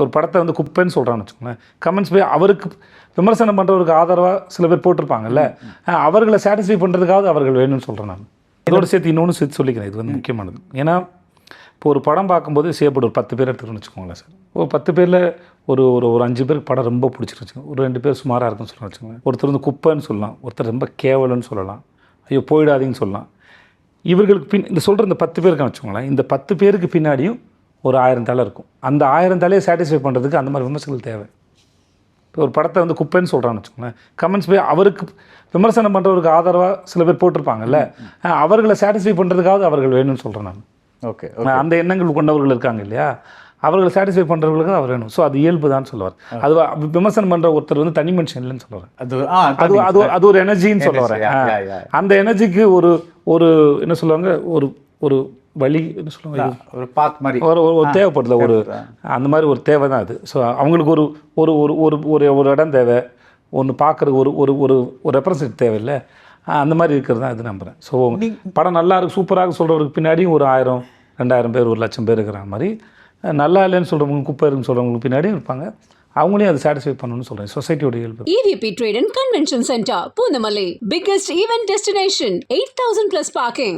ஒரு படத்தை வந்து குப்பைன்னு சொல்கிறான்னு வச்சுக்கோங்களேன், கமெண்ட்ஸ் போய் அவருக்கு விமர்சனம் பண்ணுறவருக்கு ஆதரவாக சில பேர் போட்டிருப்பாங்கல்ல, அவர்களை சாட்டிஸ்ஃபை பண்ணுறதுக்காவது அவர்கள் வேணும்னு சொல்கிறேன் நான். இதோட சேர்த்து இன்னொன்று சேர்த்து சொல்லிக்கிறேன், இது வந்து முக்கியமானது. ஏன்னா இப்போ ஒரு படம் பார்க்கும்போது செய்யப்படும் ஒரு 10 பேர் எடுத்துக்கணும்னு வச்சுக்கோங்களேன் சார். ஒரு 10 பேரில் ஒரு ஒரு ஒரு 5 பேருக்கு படம் ரொம்ப பிடிச்சிருச்சு, ஒரு 2 பேர் சுமாராக இருக்குன்னு சொல்லலாம் வச்சுக்கோங்களேன். ஒருத்தர் வந்து குப்பைன்னு சொல்லலாம், ஒருத்தர் ரொம்ப கேவலன்னு சொல்லலாம், ஐயோ போயிடாதீங்கன்னு சொல்லலாம். இவர்களுக்கு இந்த சொல்கிற இந்த 10 பேருக்கு வச்சுக்கோங்களேன், இந்த 10 பேருக்கு பின்னாடியும் ஒரு 1000 தலை இருக்கும். அந்த 1000 தலையை சாட்டிஸ்ஃபை பண்ணுறதுக்கு அந்த மாதிரி விமர்சனங்கள் தேவை. இப்போ ஒரு படத்தை வந்து குப்பைன்னு சொல்கிறான்னு வச்சுக்கோங்களேன், கமெண்ட்ஸ் போய் அவருக்கு விமர்சனம் பண்ணுறவருக்கு ஆதரவாக சில பேர் போட்டிருப்பாங்கல்ல, அவர்களை சாட்டிஸ்ஃபை பண்ணுறதுக்காவது அவர்கள் வேணும்னு சொல்கிறேன் நான். ஓகே, அந்த எண்ணங்கள் கொண்டவர்கள் இருக்காங்க இல்லையா, அவர்களை சாட்டிஸ்ஃபை பண்ணுறவர்களுக்கு அவர் வேணும். ஸோ அது இயல்பு தான் சொல்லுவார். அது விமர்சனம் பண்ணுற ஒருத்தர் வந்து தனி மனுஷன் இல்லைன்னு சொல்லுவார். அது ஒரு எனர்ஜின்னு சொல்ல வரேன். அந்த எனர்ஜிக்கு ஒரு ஒரு என்ன சொல்லுவாங்க, ஒரு ஒரு வழி என்ன சொல்லுவாங்க, ஒரு பாத் மாதிரி ஒரு தேவைப்படுது, ஒரு அந்த மாதிரி ஒரு தேவை தான் அது. ஸோ அவங்களுக்கு ஒரு ஒரு ஒரு ஒரு ஒரு இடம் தேவை, ஒன்று பார்க்குறது ஒரு ஒரு ஒரு ஒரு ரெப்ரசன்ட் தேவையில்லை, அந்த மாதிரி இருக்கிறது தான் இது நம்புகிறேன். ஸோ படம் நல்லா இருக்கு சூப்பராக சொல்கிறவருக்கு பின்னாடியும் ஒரு 1000 2000 பேர் 1,00,000 பேர் இருக்கிற மாதிரி, நல்லா இல்லைன்னு சொல்கிறவங்க குப்பை இருக்குன்னு சொல்கிறவங்களுக்கு பின்னாடியும் இருப்பாங்க. அவங்களையும் அதை சாட்டிஸ்ஃபை பண்ணணும்னு சொல்கிறேன். சொசைட்டியோட இயல்பு. EVP Trade and Convention Center, Poonamalai, biggest event destination, 8,000+ parking.